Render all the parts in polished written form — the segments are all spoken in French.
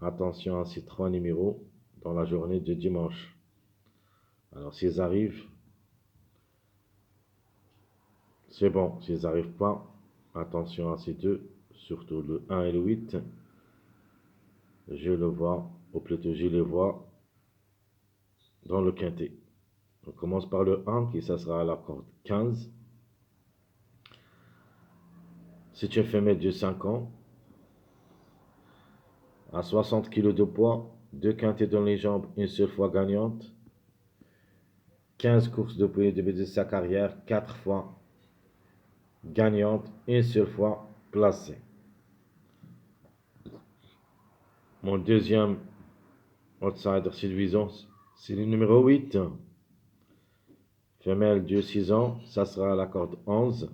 attention à ces 3 numéros dans la journée de dimanche. Alors, s'ils arrivent, c'est bon. S'ils n'arrivent pas, attention à ces deux, surtout le 1 et le 8. Je le vois, ou plutôt je les vois dans le quintet. On commence par le 1 qui ça sera à la corde 15. C'est une femelle de 5 ans, à 60 kg de poids, 2 quintets dans les jambes, une seule fois gagnante, 15 courses depuis le début de sa carrière, 4 fois gagnante, une seule fois placée. Mon deuxième outsider séduisant, c'est le numéro 8. Femelle de 6 ans, ça sera à la corde 11.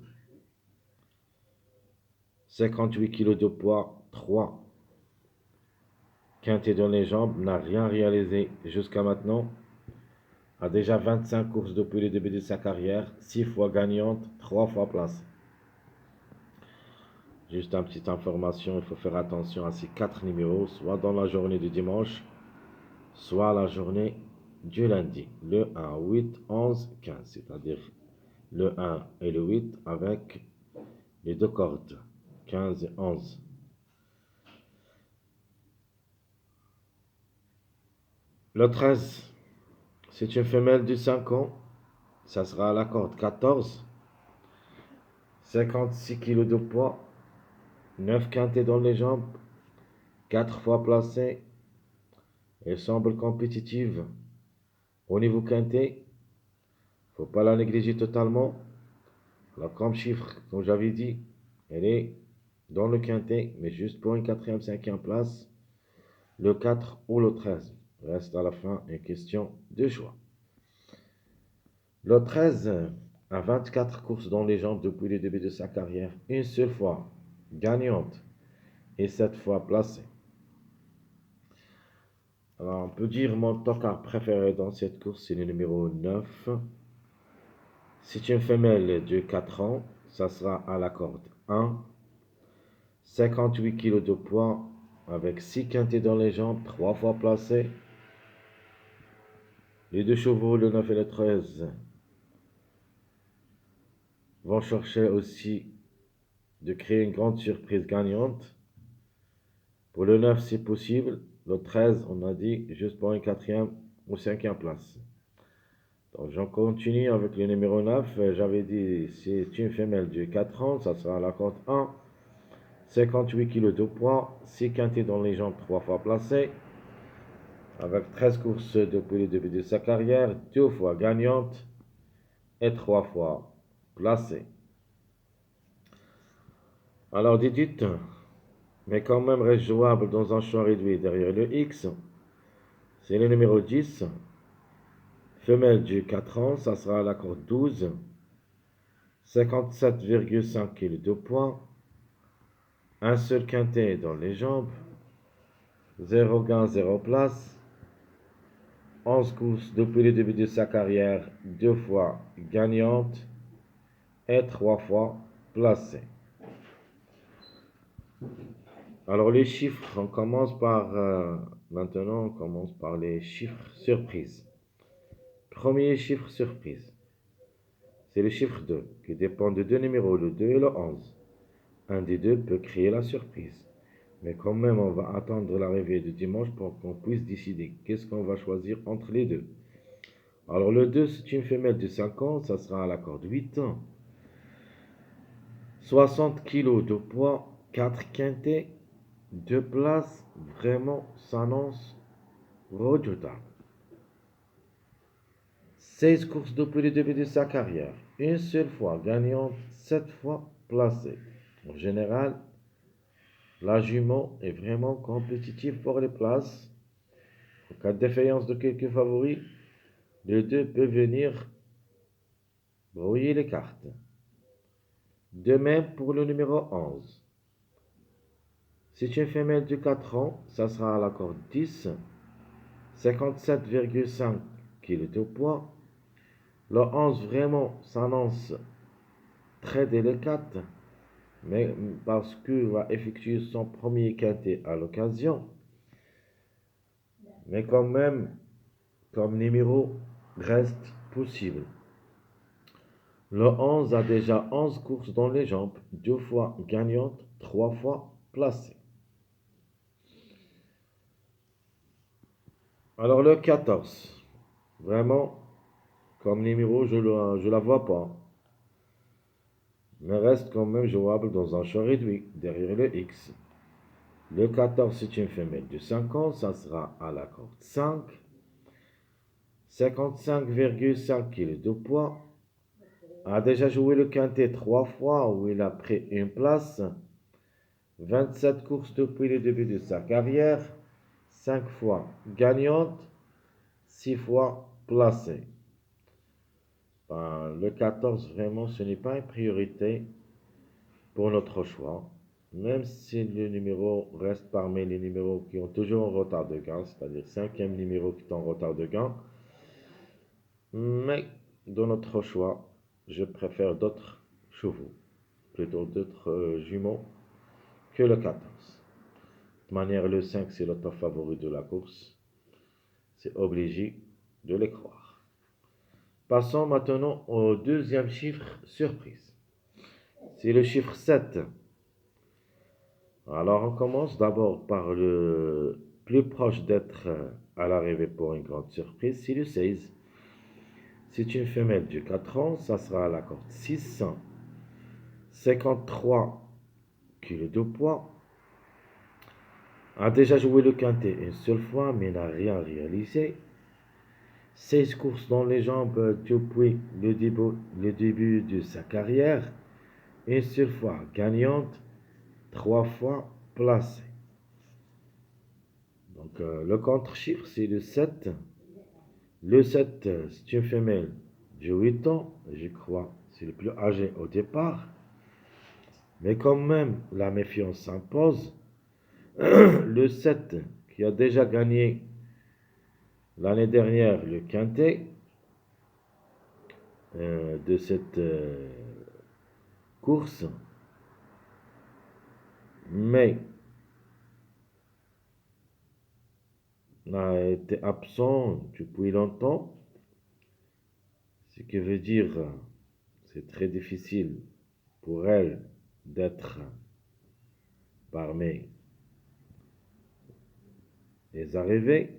58 kg de poids, 3 quintets dans les jambes, n'a rien réalisé jusqu'à maintenant. A déjà 25 courses depuis le début de sa carrière, 6 fois gagnante, 3 fois placée. Juste une petite information, il faut faire attention à ces 4 numéros, soit dans la journée du dimanche, soit la journée du lundi. Le 1, 8, 11, 15, c'est-à-dire le 1 et le 8 avec les deux cordes, 15 et 11. Le 13, c'est une femelle de 5 ans, ça sera à la corde 14, 56 kg de poids, 9 quintets dans les jambes, 4 fois placée, elle semble compétitive. Au niveau quintet, faut pas la négliger totalement. Là, comme chiffre, comme j'avais dit, elle est dans le quintet, mais juste pour une quatrième, cinquième place, le 4 ou le 13. Reste à la fin une question de choix. Le 13 a 24 courses dans les jambes depuis le début de sa carrière, une seule fois gagnante et 7 fois placée. Alors, on peut dire mon tocard préféré dans cette course, c'est le numéro 9. C'est une femelle de 4 ans, ça sera à la corde 1. 58 kg de poids, avec 6 quintets dans les jambes, 3 fois placés. Les deux chevaux, le 9 et le 13, vont chercher aussi de créer une grande surprise gagnante. Pour le 9, c'est possible. Le 13, on a dit, juste pour une quatrième ou cinquième place. Donc, j'en continue avec le numéro 9. J'avais dit, c'est une femelle de 4 ans, ça sera à la corde 1. 58 kg de poids, 6 quintets dans les jambes, 3 fois placés. Avec 13 courses depuis le début de sa carrière, 2 fois gagnante et 3 fois placée. Alors, dites, mais quand même reste jouable dans un champ réduit derrière le X. C'est le numéro 10. Femelle de 4 ans, ça sera à la corde 12. 57,5 kg de poids. Un seul quintet dans les jambes. 0 gain, 0 place. 11 courses depuis le début de sa carrière, 2 fois gagnante et 3 fois placée. Alors les chiffres, on commence par maintenant on commence par les chiffres surprises. Premier chiffre surprise, c'est le chiffre 2 qui dépend de deux numéros, le 2 et le 11. Un des deux peut créer la surprise. Mais quand même, on va attendre l'arrivée du dimanche pour qu'on puisse décider qu'est-ce qu'on va choisir entre les deux. Alors le 2, c'est une femelle de 5 ans, ça sera à la corde 8 ans. 60 kg de poids, 4 quintets, 2 places, vraiment s'annonce redoutable. 16 courses depuis le début de sa carrière, une seule fois gagnante, 7 fois placée. En général, la jument est vraiment compétitive pour les places. En cas de défaillance de quelques favoris, les deux peuvent venir brouiller les cartes. De même pour le numéro 11. C'est une femelle de 4 ans, ça sera à la corde 10, 57,5 kg de poids. Le 11 vraiment s'annonce très délicate, mais parce qu'il va effectuer son premier quintet à l'occasion. Mais quand même, comme numéro, reste possible. Le 11 a déjà 11 courses dans les jambes, 2 fois gagnante, 3 fois placée. Alors le 14, vraiment, comme numéro, je la vois pas. Mais reste quand même jouable dans un champ réduit, derrière le X. Le 14, c'est une femelle de 5 ans, ça sera à la corde 5. 55,5 kg de poids. A déjà joué le quintet 3 fois où il a pris une place. 27 courses depuis le début de sa carrière. 5 fois gagnante, 6 fois placée. Ben, le 14, vraiment, ce n'est pas une priorité pour notre choix. Même si le numéro reste parmi les numéros qui ont toujours un retard de gain, c'est-à-dire 5e numéro qui est en retard de gain. Mais dans notre choix, je préfère d'autres chevaux, plutôt d'autres jumeaux que le 14. De manière, le 5, c'est le top favori de la course. C'est obligé de les croire. Passons maintenant au deuxième chiffre surprise. C'est le chiffre 7. Alors, on commence d'abord par le plus proche d'être à l'arrivée pour une grande surprise, c'est le 16. C'est une femelle de 4 ans, ça sera à la corde 653 kg de poids. A déjà joué le quintet une seule fois, mais n'a rien réalisé. 16 courses dans les jambes depuis le début de sa carrière. Une seule fois gagnante, 3 fois placée. Donc le contre-chiffre, c'est le 7. Le 7, c'est une femelle de 8 ans, je crois, c'est le plus âgé au départ. Mais quand même, la méfiance s'impose. Le 7, qui a déjà gagné l'année dernière le quintet de cette course, mais a été absent depuis longtemps, ce qui veut dire c'est très difficile pour elle d'être parmi les arrivées.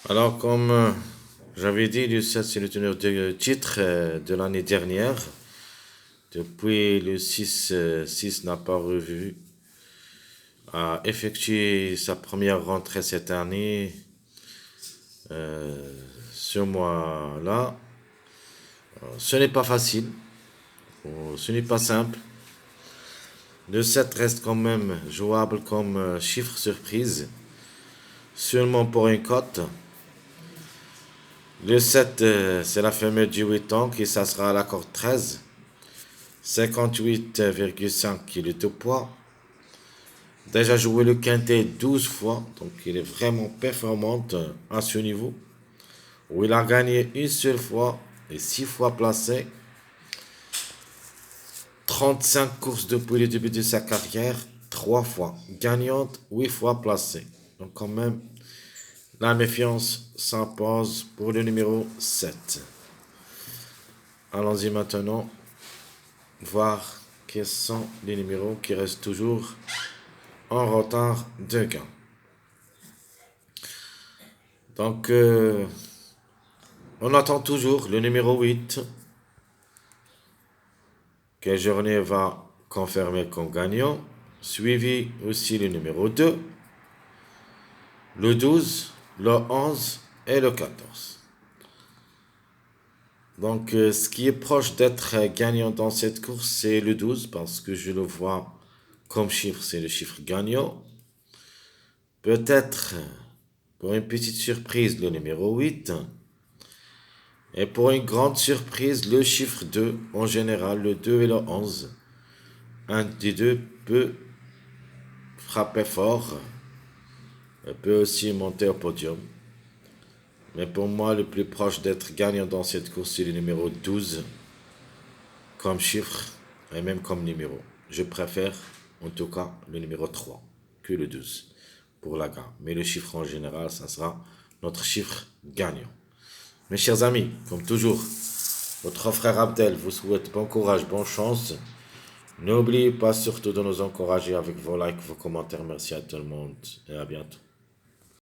Alors, comme j'avais dit, le 7, c'est le teneur de titre de l'année dernière. Depuis le 6 n'a pas revu, a effectué sa première rentrée cette année, ce mois-là. Ce n'est pas facile, ce n'est pas simple. Le 7 reste quand même jouable comme chiffre surprise, seulement pour une cote. Le 7, c'est la femelle du 8 ans qui ça sera à la corde 13. 58,5 kg de poids. Déjà joué le quintet 12 fois, donc il est vraiment performante à ce niveau. Où il a gagné une seule fois et 6 fois placé. 35 courses depuis le début de sa carrière, 3 fois gagnante, 8 fois placée. Donc quand même, la méfiance s'impose pour le numéro 7. Allons-y maintenant voir quels sont les numéros qui restent toujours en retard de gain. Donc, on attend toujours le numéro 8. Quelle journée va confirmer comme gagnant. Suivi aussi le numéro 2, le 12, le 11 et le 14. Donc, ce qui est proche d'être gagnant dans cette course, c'est le 12, parce que je le vois comme chiffre, c'est le chiffre gagnant. Peut-être, pour une petite surprise, le numéro 8. Et pour une grande surprise, le chiffre 2, en général, le 2 et le 11. Un des deux peut frapper fort, peut aussi monter au podium. Mais pour moi, le plus proche d'être gagnant dans cette course, c'est le numéro 12, comme chiffre et même comme numéro. Je préfère, en tout cas, le numéro 3 que le 12. pour la gamme. Mais le chiffre en général, ça sera notre chiffre gagnant. Mes chers amis, comme toujours, votre frère Abdel vous souhaite bon courage, bonne chance. N'oubliez pas surtout de nous encourager avec vos likes, vos commentaires. Merci à tout le monde et à bientôt.